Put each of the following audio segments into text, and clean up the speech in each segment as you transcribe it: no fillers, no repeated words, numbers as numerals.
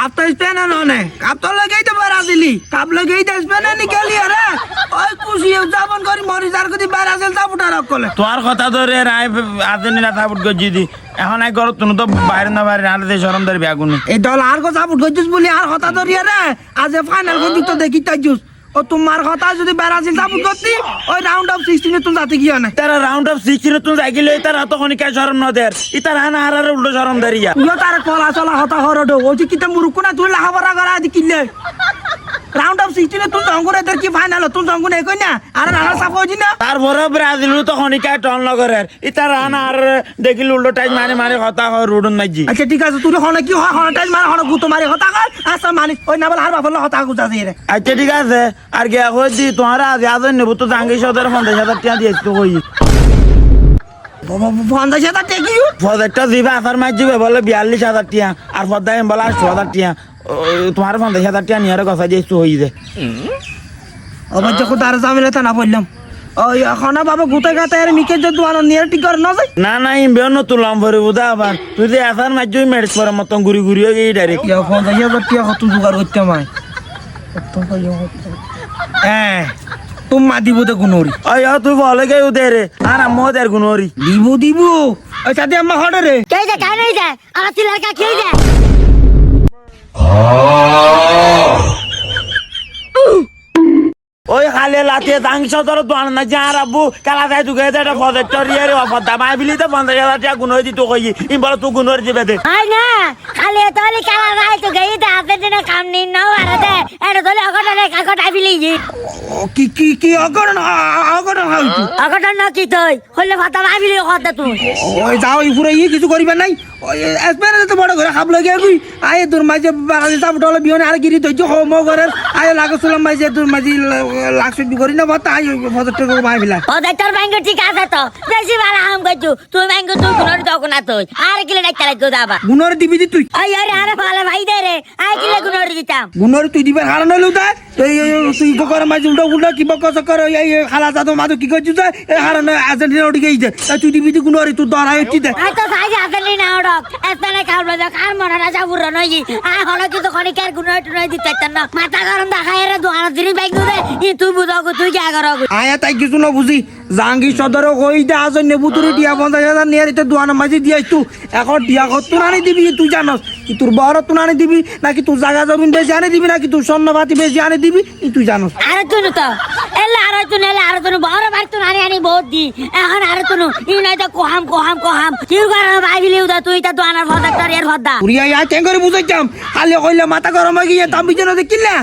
cup তো Spain নে cup তো লাগাই তো ব্রাজিলি কাপ লাগাই তো স্পেন নিকালি আরে ওই খুশি উদযাপন করি মরি যার কদি ব্রাজিল সাপোর্টার কলে তোর কথা ধরে রাই আর্জেন্টিনা সাপোর্ট করছি দি এখন এক ঘর তুমি তো বাইরে না বাইরে আলাদা শরম ধরে বেগুনি এই দল আর কো সাপোর্ট করছিস বলি আর কথা ধরি রে আজ ফাইনাল কোন তো দেখি তাইজুস ও তোমার কথা যদি ব্রাজিল সাপোর্ট করতি ওই রাউন্ড অফ 16 তুমি যাতে গিয়া না তারা রাউন্ড অফ 16 তুমি যাই গেলে তারা তো খনিকা শরম ন দের ইতার হানা হারার উল্টো শরম ধরিয়া তুইও তার কলা চলা হতা হরড ও যে কিতা মুরুকু না তুই লাহাবরা করা দি কিলে রাউন্ড অফ 16 তুই জঙ্গুরে এদের কি ফাইনাল তুই জঙ্গুন এই কই না আর রানা সাফ হইছি না তারপরে ব্রাজিল তো খনিকা টল নগরের ইতার হানা আর দেখিল উল্টো টাইম মানে কথা হয় রুডন মাইজি আচ্ছা ঠিক আছে তুই হন কি হয় হন টাইম মানে হন গুতো মারি হতা কর আচ্ছা মানে ওই না বল আর বাফল হতা গুজা দিয়ে রে আচ্ছা ঠিক আছে আর গিয়া কই দি তোমার আজ আজন নেব তো জাঙ্গি সদর 50,000 টাকা দিয়েছ তো কই 50,000 টাকা কি ফদারটা দিবা আসার মাঝ যাবে বলে 42,000 টাকা আর ফদাই বলে 8,000 টাকা তোমার 50,000 টাকা নিয়ে কথা দিয়েছ তো হই যে ও বাচ্চা কো তার জামিলে তা না বললাম ওই এখন বাবা গুতে গাতে আর মিকে যদি আনো নিয়ে ঠিক করে না যাই না না ইমবেও ন তুলাম ভরে বুদা আবার তুই যে আসার মাঝ যাই মেরেছ পরে মতন ঘুরি ঘুরি হয়ে গই ডাইরেক্ট ইয়া 50,000 টাকা কত জোগাড় করতে মাই হ্যাঁ তোমা দিব তো গুনরি ওই তুই বলে গে উদে রে আর আম্মা দের গুনরি দিব ওই সাথে আম্মা হড়ে রে কে যা কানে যা আমার চিলার কা খেয়ে যা ওই খালে লাতিয়ে জাঙ্গি সদর দোয়ান না যা রাবু কালা যাই তুই গেছে এটা ফদার ইয়ে রে ফদা মাই বিলি তো 50,000 টাকা গুনরি দি তো কই ইম বলে তুই গুনরি দিবে দে আই না খালি তোলি কালা রাই তো গই দা আর্জেন্টিনা কাম নি নাও আর দে এটা তোলি অগটনে কাকট আইবিলি জি কি অগরণ হইতো অগটন না কি তুই হইলে ভাতা আইবিলি কথা তুই ওই যাও এই পুরো ই কিছু করিবে নাই ওই এসপেরে তো বড় করে খাব লাগে কই আয় তোর মাঝে বাঙালি সাপ ডলে বিহনে আর গিরি তো হোম করে আয় লাগছলাম মাঝে তোর মাঝে লাক্স বি করি না বাতা আয় ফদরটা করে মাই বিলা ও ডাক্তার ব্যাংক ঠিক আছে তো বেশি ভালো হাম কইছু তুই ব্যাংক তুই গুনর দাও না তুই আর কিলে ডাক্তার গো দাবা গুনর দিবি তুই আই আরে আরে ভালো ভাই দে রে আই কিলে গুনর দিতাম গুনর তুই দিবে হারানো লুদা তুই করে মাঝে উল্টা কি বক চক্কর এই খালা জাদু মাদু কি করছিস এই হারানো আর্জেন্টিনা উঠে গেছে তুই দিবি তুই গুনর তুই দরাই হচ্ছি দে আই তো সাই আর্জেন্টিনা ওড়ক এতনে খাবলো যা কার মনটা যাবুর নই আই হলো কিন্তু খনিকার গুনর টুনই দিতে না মাথা গরম দেখায় রে দুয়ার দিন ব্যাংক দে ই তুই বুঝাও তুই কি আগর আয়া তাই কিছু না বুঝি জাঙ্গি সদরে কই দে আজ নেবুতুরি দিয়া 50,000 নিয়ে রিতে দুয়ানা মাঝি দিয়াই তুই এখন দিয়া কত নানি দিবি তুই জানস কি তোর বড় তুই নানি দিবি নাকি তুই জায়গা জমিন বেশি আনি দিবি নাকি তুই স্বর্ণপাতি বেশি আনি দিবি তুই জানস আরে তুই তো এলে আরে তুই বড় ভাই তুই আনি বহুত দি এখন আরে তুই ই নাই তো কোহাম কি করে ভাইলি উদা তুই তা দুয়ানার ভদাক্তার এর ভদা পুরিয়া ইয়া কেন করে বুঝাইতাম খালি কইলে মাথা গরম হয়ে গিয়ে তাম্বি যেন দেখিলা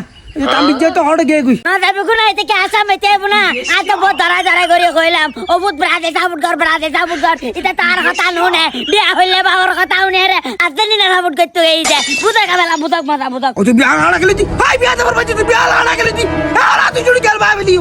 তাম্বি যে তো হড়ে গিয়ে গুই না যাবে কোন এতে কি আসাম এতে না আজ তো বহুত ধরা করে কইলাম ও বুত ব্রাজে সাপোর্ট কর এটা তার কথা নুনে বিয়া হইলে বাবার কথা নুনে রে আর্জেন্টিনা সাপোর্ট করতে গইছে বুতক বেলা বুতক ও তুই বিয়া হারা গেলি তুই ভাই বিয়া যাবার বাচ্চা তুই বিয়া হারা গেলি তুই তুই জুড়ি গেল ভাই বলি